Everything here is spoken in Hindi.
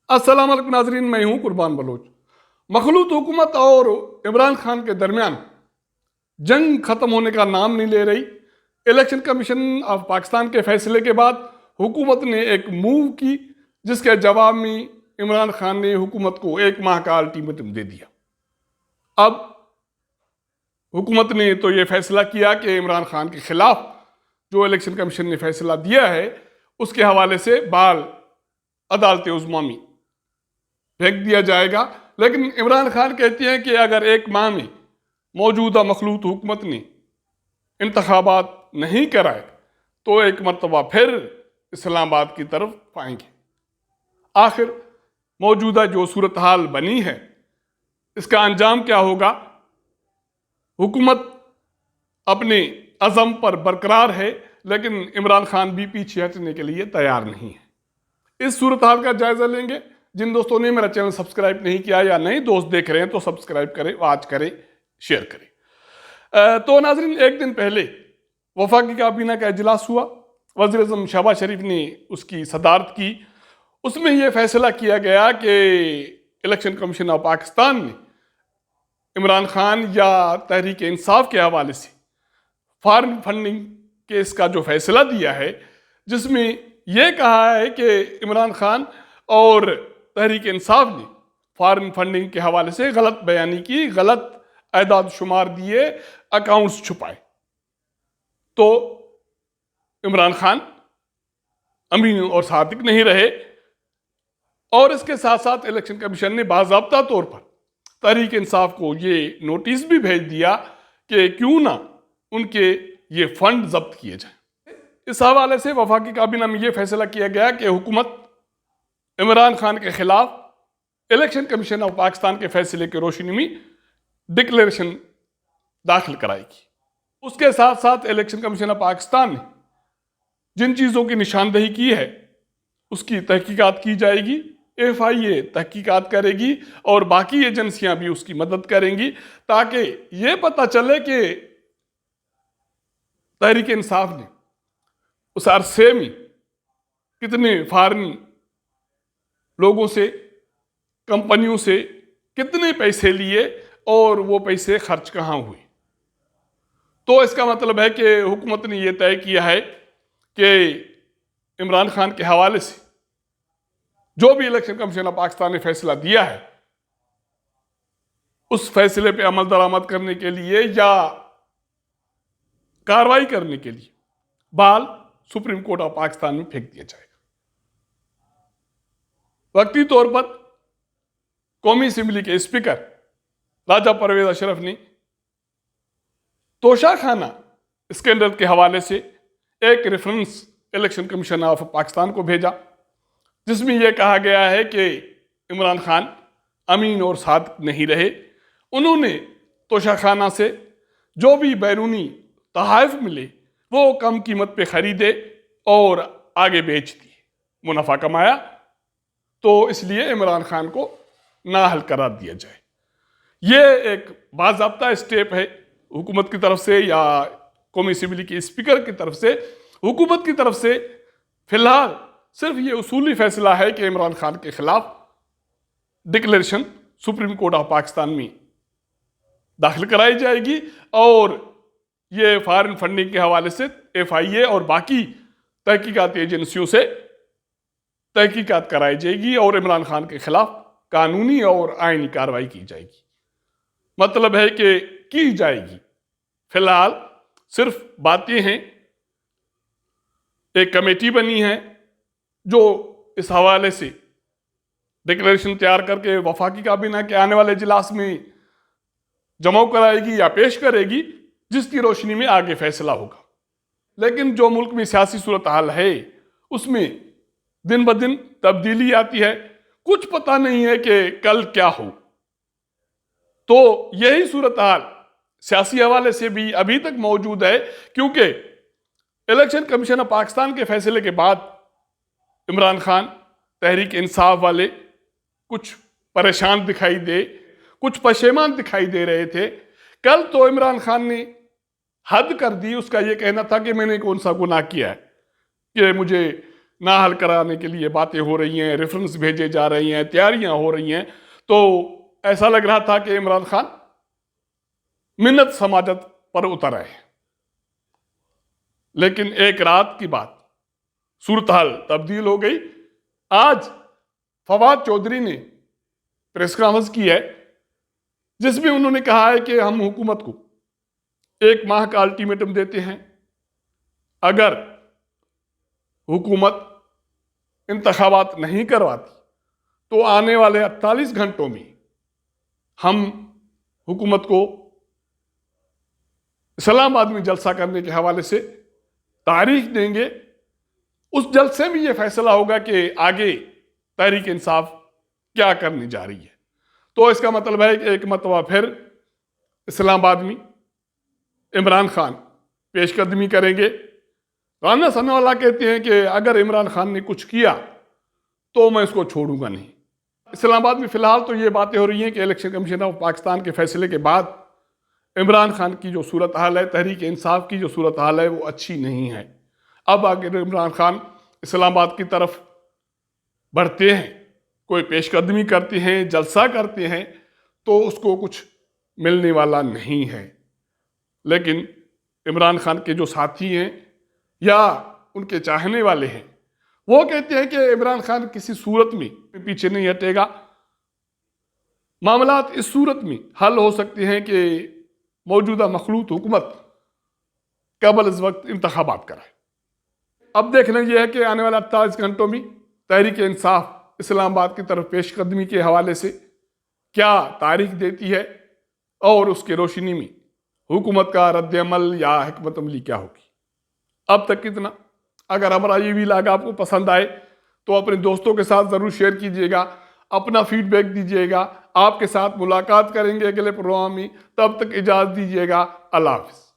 अस्सलाम वालेकुम नाजरीन, मैं हूं कुर्बान बलोच। मखलूत हुकूमत और इमरान खान के दरमियान जंग खत्म होने का नाम नहीं ले रही। इलेक्शन कमीशन ऑफ पाकिस्तान के फैसले के बाद हुकूमत ने एक मूव की, जिसके जवाब में इमरान खान ने हुकूमत को 1 माह का अल्टीमेटम दे दिया। अब हुकूमत ने तो ये फैसला किया कि इमरान खान के खिलाफ जो इलेक्शन कमीशन ने फैसला दिया है उसके हवाले से बाल अदालत उज़्मा में फेंक दिया जाएगा। लेकिन इमरान खान कहते हैं कि अगर 1 माह में मौजूदा मखलूत हुकूमत ने इंतखाबात नहीं कराए तो एक मरतबा फिर इस्लामाबाद की तरफ आएंगे। आखिर मौजूदा जो सूरत हाल बनी है इसका अंजाम क्या होगा? हुकूमत अपने अज़म पर बरकरार है, लेकिन इमरान खान भी पीछे हटने के लिए तैयार नहीं है। इस सूरत हाल का जायजा लेंगे। जिन दोस्तों ने मेरा चैनल सब्सक्राइब नहीं किया या नए दोस्त देख रहे हैं तो सब्सक्राइब करें, वाच करें, शेयर करें। तो नाज़रीन, एक दिन पहले वफाकी काबीना का इजलास हुआ। वज़ीर आज़म शहबाज शरीफ ने उसकी सदारत की। उसमें यह फैसला किया गया कि इलेक्शन कमीशन ऑफ पाकिस्तान ने इमरान खान या तहरीक इंसाफ के हवाले से फॉरेन फंडिंग केस का जो फैसला दिया है, जिसमें यह कहा है कि इमरान खान और तहरीक इंसाफ ने फॉरेन फंडिंग के हवाले से गलत बयानी की, गलत एदाद शुमार दिए, अकाउंट्स छुपाए। तो इमरान खान अमीन और सादिक नहीं रहे। और इसके साथ साथ इलेक्शन कमीशन ने बाज़ाब्ता तौर पर तहरीक इंसाफ को ये नोटिस भी भेज दिया कि क्यों ना उनके ये फंड जब्त किए जाएं। इस हवाले से वफाकी काबीना में यह फैसला किया गया कि हुकूमत इमरान खान के खिलाफ इलेक्शन कमीशन ऑफ पाकिस्तान के फैसले की रोशनी में डिक्लेरेशन दाखिल कराएगी। उसके साथ साथ इलेक्शन कमीशन ऑफ पाकिस्तान ने जिन चीज़ों की निशानदेही की है उसकी तहकीकात की जाएगी। FIA तहकीकात करेगी और बाकी एजेंसियां भी उसकी मदद करेंगी, ताकि ये पता चले कि तहरीक इंसाफ ने उस अरसे में कितने फॉरेन लोगों से, कंपनियों से कितने पैसे लिए और वो पैसे खर्च कहाँ हुए। तो इसका मतलब है कि हुकूमत ने यह तय किया है कि इमरान खान के हवाले से जो भी इलेक्शन कमीशन ऑफ पाकिस्तान ने फैसला दिया है उस फैसले पे अमल दरामद करने के लिए या कार्रवाई करने के लिए बाल सुप्रीम कोर्ट ऑफ पाकिस्तान में फेंक दिया जाएगा। वक्ती तौर पर कौमी असेंबली के स्पीकर राजा परवेज अशरफ ने तोशाखाना स्कैंडल के हवाले से एक reference election commission of Pakistan को भेजा, जिसमें यह कहा गया है कि इमरान खान अमीन और सादिक नहीं रहे। उन्होंने तोशाखाना से जो भी बैरूनी तोहफ़े मिले वो कम कीमत पे खरीदे और आगे बेच दिए, मुनाफा कमाया। तो इसलिए इमरान खान को नाअहल करार दिया जाए। ये एक बाज़ाब्ता स्टेप है हुकूमत की तरफ से या कौमी असेंबली के स्पीकर की तरफ से। हुकूमत की तरफ से फिलहाल सिर्फ ये उसूली फैसला है कि इमरान खान के खिलाफ declaration supreme court of Pakistan में दाखिल कराई जाएगी और ये फॉरेन फंडिंग के हवाले से FIA और बाकी तहकीकात एजेंसियों से तहकीकात कराई जाएगी और इमरान खान के खिलाफ कानूनी और आईनी कार्रवाई की जाएगी। मतलब है कि की जाएगी। फिलहाल सिर्फ बातें हैं। एक कमेटी बनी है जो इस हवाले से डिक्लेरेशन तैयार करके वफाकी काबीना के आने वाले इजलास में जमा कराएगी या पेश करेगी, जिसकी रोशनी में आगे फैसला होगा। लेकिन जो मुल्क में सियासी सूरत हाल है उसमें दिन ब दिन तब्दीली आती है, कुछ पता नहीं है कि कल क्या हो। तो यही सूरत हाल सियासी हवाले से भी अभी तक मौजूद है, क्योंकि इलेक्शन कमीशन ऑफ पाकिस्तान के फैसले के बाद इमरान खान, तहरीक इंसाफ वाले कुछ परेशान दिखाई दे, कुछ पशेमान दिखाई दे रहे थे। कल तो इमरान खान ने हद कर दी। उसका यह कहना था कि मैंने कौन सा गुनाह किया है कि मुझे ना हल कराने के लिए बातें हो रही हैं, रेफरेंस भेजे जा रही हैं, तैयारियां हो रही हैं, तो ऐसा लग रहा था कि इमरान खान मिन्नत समाजत पर उतर आए। लेकिन एक रात की बात, सूरत हाल तब्दील हो गई। आज फवाद चौधरी ने प्रेस कॉन्फ्रेंस की है जिसमें उन्होंने कहा है कि हम हुकूमत को 1 माह का अल्टीमेटम देते हैं। अगर हुकूमत इंतखाबात नहीं करवाती तो आने वाले 48 घंटों में हम हुकूमत को इस्लामाबाद में जलसा करने के हवाले से तारीख देंगे। उस जलसे में यह फैसला होगा कि आगे तहरीक इंसाफ क्या करने जा रही है। तो इसका मतलब है कि एक मरतबा फिर इस्लामाबाद में इमरान खान पेशकदमी करेंगे। राना सनावाला कहते हैं कि अगर इमरान खान ने कुछ किया तो मैं इसको छोड़ूंगा नहीं। इस्लामाबाद में फिलहाल तो ये बातें हो रही हैं कि इलेक्शन कमीशन ऑफ पाकिस्तान के फैसले के बाद इमरान खान की जो सूरत हाल है, तहरीक इंसाफ की जो सूरत हाल है, वो अच्छी नहीं है। अब अगर इमरान खान इस्लामाबाद की तरफ बढ़ते हैं, कोई पेशकदमी करते हैं, जलसा करते हैं, तो उसको कुछ मिलने वाला नहीं है। लेकिन इमरान खान के जो साथी हैं या उनके चाहने वाले हैं, वो कहते हैं कि इमरान खान किसी सूरत में पीछे नहीं हटेगा। मामलात इस सूरत में हल हो सकते हैं कि मौजूदा मखलूत हुकूमत कबल इस वक्त इंतखाबात कराए। अब देखना यह है कि आने वाले 48 घंटों में तहरीक इंसाफ इस्लामाबाद की तरफ पेशकदमी के हवाले से क्या तारीख देती है और उसकी रोशनी में हुकूमत का रद्द-ए-अमल या हिकमत अमली क्या होगी। अब तक कितना। अगर हमारा ये व्लॉग आपको पसंद आए तो अपने दोस्तों के साथ ज़रूर शेयर कीजिएगा, अपना फीडबैक दीजिएगा। आपके साथ मुलाकात करेंगे अगले प्रोग्राम में। तब तक इजाज़त दीजिएगा। अल्लाह हाफ़िज़।